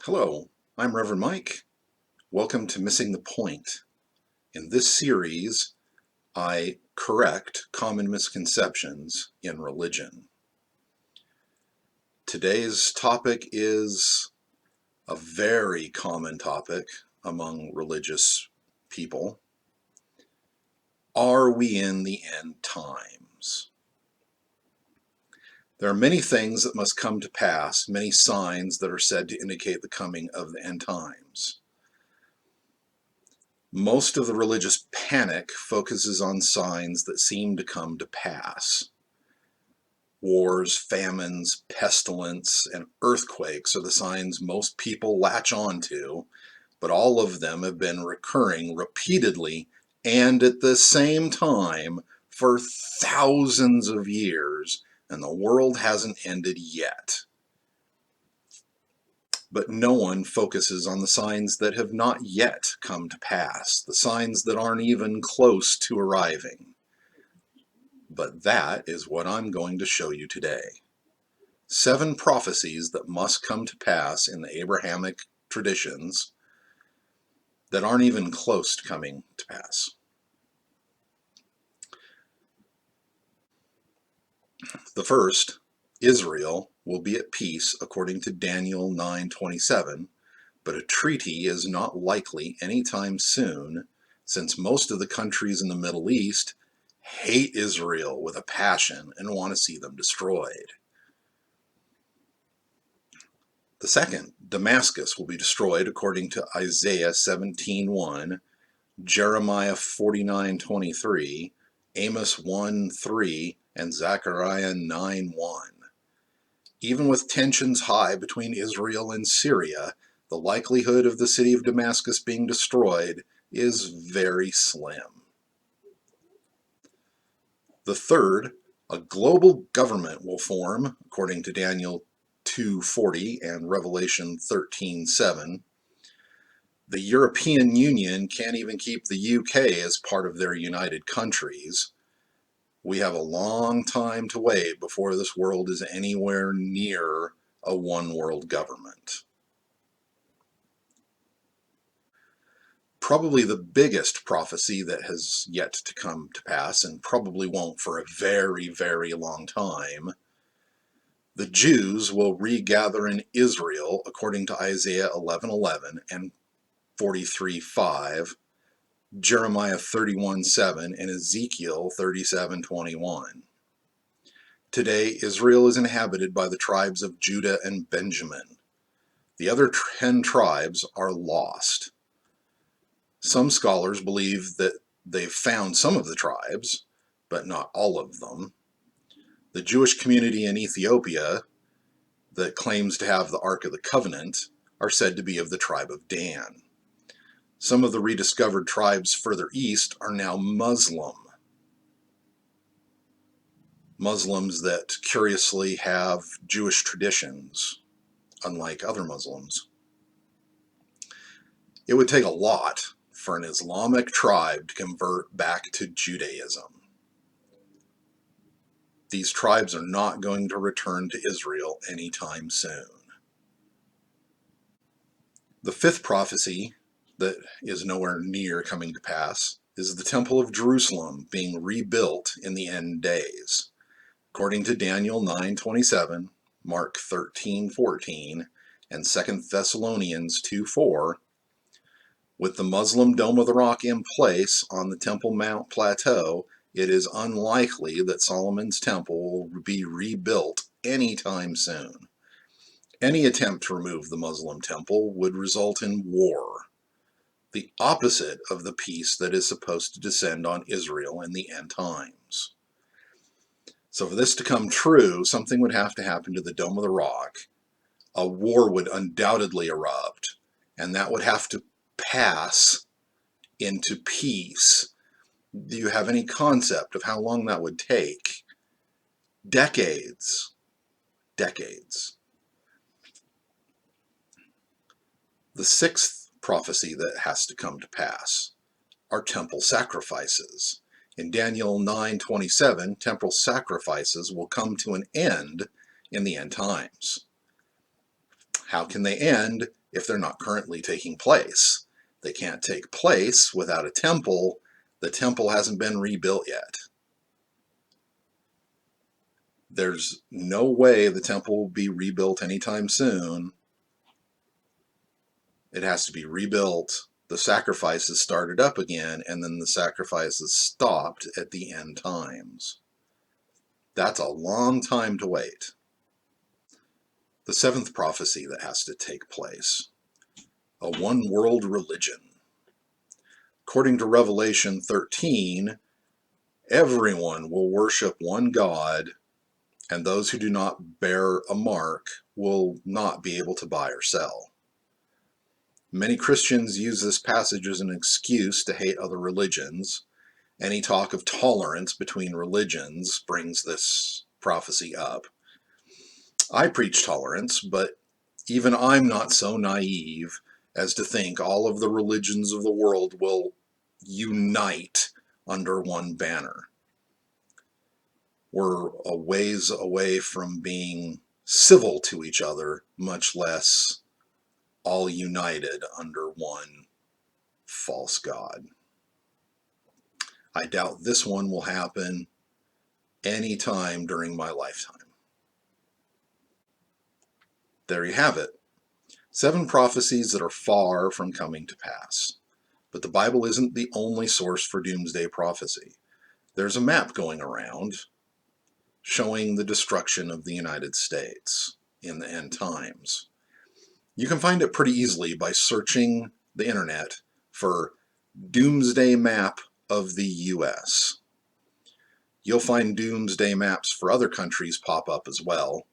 Hello, I'm Reverend Mike. Welcome to Missing the Point. In this series, I correct common misconceptions in religion. Today's topic is a very common topic among religious people. Are we in the end times? There are many things that must come to pass, many signs that are said to indicate the coming of the end times. Most of the religious panic focuses on signs that seem to come to pass. Wars, famines, pestilence, and earthquakes are the signs most people latch on to, but all of them have been recurring repeatedly and at the same time for thousands of years, and the world hasn't ended yet. But no one focuses on the signs that have not yet come to pass, the signs that aren't even close to arriving. But that is what I'm going to show you today. 7 prophecies that must come to pass in the Abrahamic traditions that aren't even close to coming to pass. The first, Israel will be at peace according to Daniel 9:27, but a treaty is not likely anytime soon, since most of the countries in the Middle East hate Israel with a passion and want to see them destroyed. The second, Damascus will be destroyed according to Isaiah 17:1, Jeremiah 49:23, Amos 1:3, and Zechariah 9:1. Even with tensions high between Israel and Syria, the likelihood of the city of Damascus being destroyed is very slim. The third, a global government will form, according to Daniel 2:40 and Revelation 13:7. The European Union can't even keep the UK as part of their united countries. We have a long time to wait before this world is anywhere near a one-world government. Probably the biggest prophecy that has yet to come to pass, and probably won't for a very, very long time. The Jews will regather in Israel according to Isaiah 11:11 and 43:5, Jeremiah 31:7, and Ezekiel 37:21. Today, Israel is inhabited by the tribes of Judah and Benjamin. The other 10 tribes are lost. Some scholars believe that they've found some of the tribes, but not all of them. The Jewish community in Ethiopia that claims to have the Ark of the Covenant are said to be of the tribe of Dan. Some of the rediscovered tribes further east are now Muslim. Muslims that curiously have Jewish traditions, unlike other Muslims. It would take a lot for an Islamic tribe to convert back to Judaism. These tribes are not going to return to Israel anytime soon. The fifth prophecy that is nowhere near coming to pass is the Temple of Jerusalem being rebuilt in the end days. According to Daniel 9:27, Mark 13:14, and 2 Thessalonians 2:4, with the Muslim Dome of the Rock in place on the Temple Mount Plateau, it is unlikely that Solomon's Temple will be rebuilt anytime soon. Any attempt to remove the Muslim temple would result in war, the opposite of the peace that is supposed to descend on Israel in the end times. So for this to come true, something would have to happen to the Dome of the Rock. A war would undoubtedly erupt, and that would have to pass into peace. Do you have any concept of how long that would take? Decades. Decades. The sixth prophecy that has to come to pass are temple sacrifices. In Daniel 9:27, temple sacrifices will come to an end in the end times. How can they end if they're not currently taking place. They can't take place without a temple. The temple hasn't been rebuilt yet. There's no way the temple will be rebuilt anytime soon. It has to be rebuilt. The sacrifices started up again, and then the sacrifices stopped at the end times. That's a long time to wait. The seventh prophecy that has to take place: a one world religion. According to Revelation 13, everyone will worship one God, and those who do not bear a mark will not be able to buy or sell. Many Christians use this passage as an excuse to hate other religions. Any talk of tolerance between religions brings this prophecy up. I preach tolerance, but even I'm not so naive as to think all of the religions of the world will unite under one banner. We're a ways away from being civil to each other, much less all united under one false god. I doubt this one will happen any time during my lifetime. There you have it. 7 prophecies that are far from coming to pass. But the Bible isn't the only source for doomsday prophecy. There's a map going around showing the destruction of the United States in the end times. You can find it pretty easily by searching the internet for Doomsday Map of the US. You'll find doomsday maps for other countries pop up as well.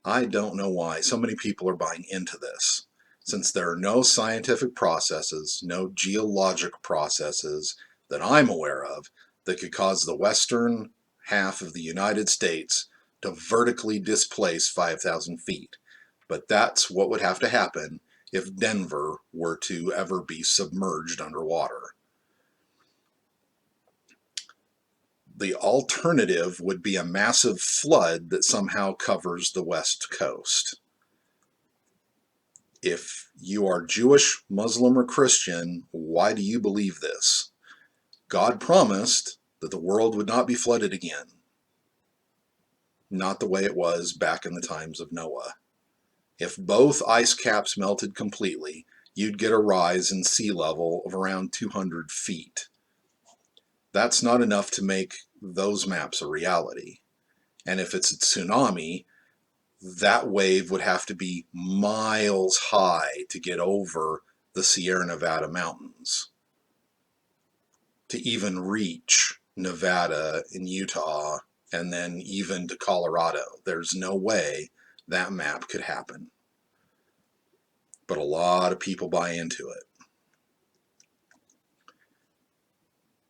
I don't know why so many people are buying into this, since there are no scientific processes, no geologic processes that I'm aware of that could cause the western half of the United States to vertically displace 5,000 feet. But that's what would have to happen if Denver were to ever be submerged underwater. The alternative would be a massive flood that somehow covers the West Coast. If you are Jewish, Muslim, or Christian, why do you believe this? God promised that the world would not be flooded again. Not the way it was back in the times of Noah. If both ice caps melted completely, you'd get a rise in sea level of around 200 feet. That's not enough to make those maps a reality. And if it's a tsunami, that wave would have to be miles high to get over the Sierra Nevada mountains to even reach Nevada and Utah and then even to Colorado. There's no way that map could happen. But a lot of people buy into it.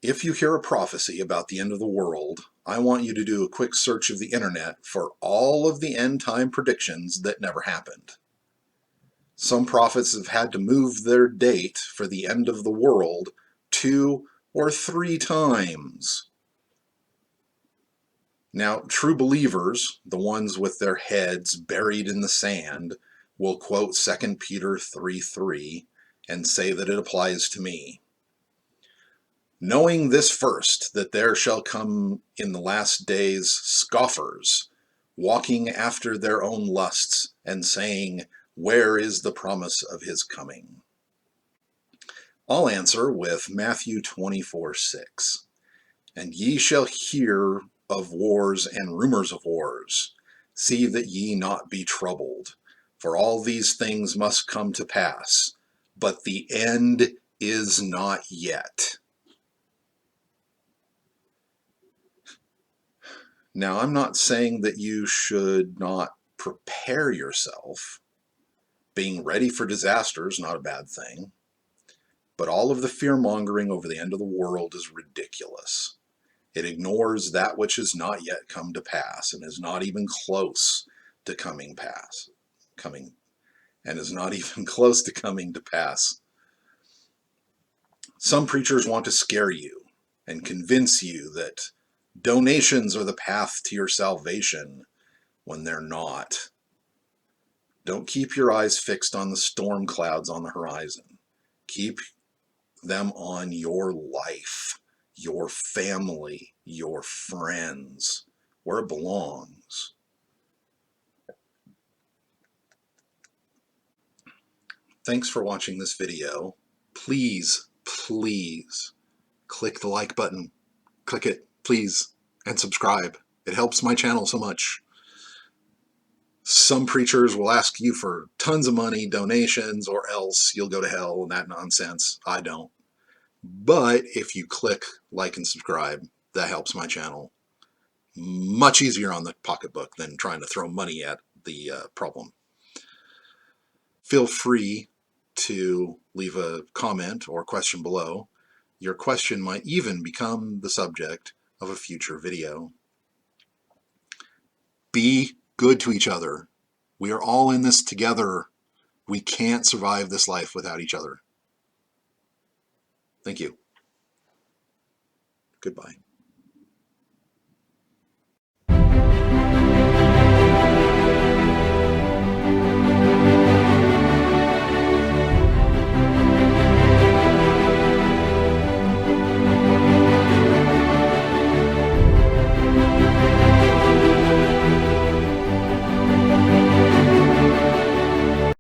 If you hear a prophecy about the end of the world, I want you to do a quick search of the internet for all of the end time predictions that never happened. Some prophets have had to move their date for the end of the world 2 or 3 times. Now, true believers, the ones with their heads buried in the sand, will quote 2 Peter 3:3 and say that it applies to me. Knowing this first, that there shall come in the last days scoffers, walking after their own lusts, and saying, where is the promise of his coming? I'll answer with Matthew 24:6. And ye shall hear of wars and rumors of wars. See that ye not be troubled, for all these things must come to pass, but the end is not yet. Now, I'm not saying that you should not prepare yourself. Being ready for disaster is not a bad thing. But all of the fear-mongering over the end of the world is ridiculous. It ignores that which has not yet come to pass and is not even close to coming to pass. Some preachers want to scare you and convince you that donations are the path to your salvation when they're not. Don't keep your eyes fixed on the storm clouds on the horizon. Keep them on your life, your family, your friends, where it belongs. Thanks for watching this video. Please, please click the like button. Click it, please, and subscribe. It helps my channel so much. Some preachers will ask you for tons of money, donations, or else you'll go to hell and that nonsense. I don't. But if you click like and subscribe, that helps my channel. Much easier on the pocketbook than trying to throw money at the problem. Feel free to leave a comment or question below. Your question might even become the subject of a future video. Be good to each other. We are all in this together. We can't survive this life without each other. Thank you. Goodbye.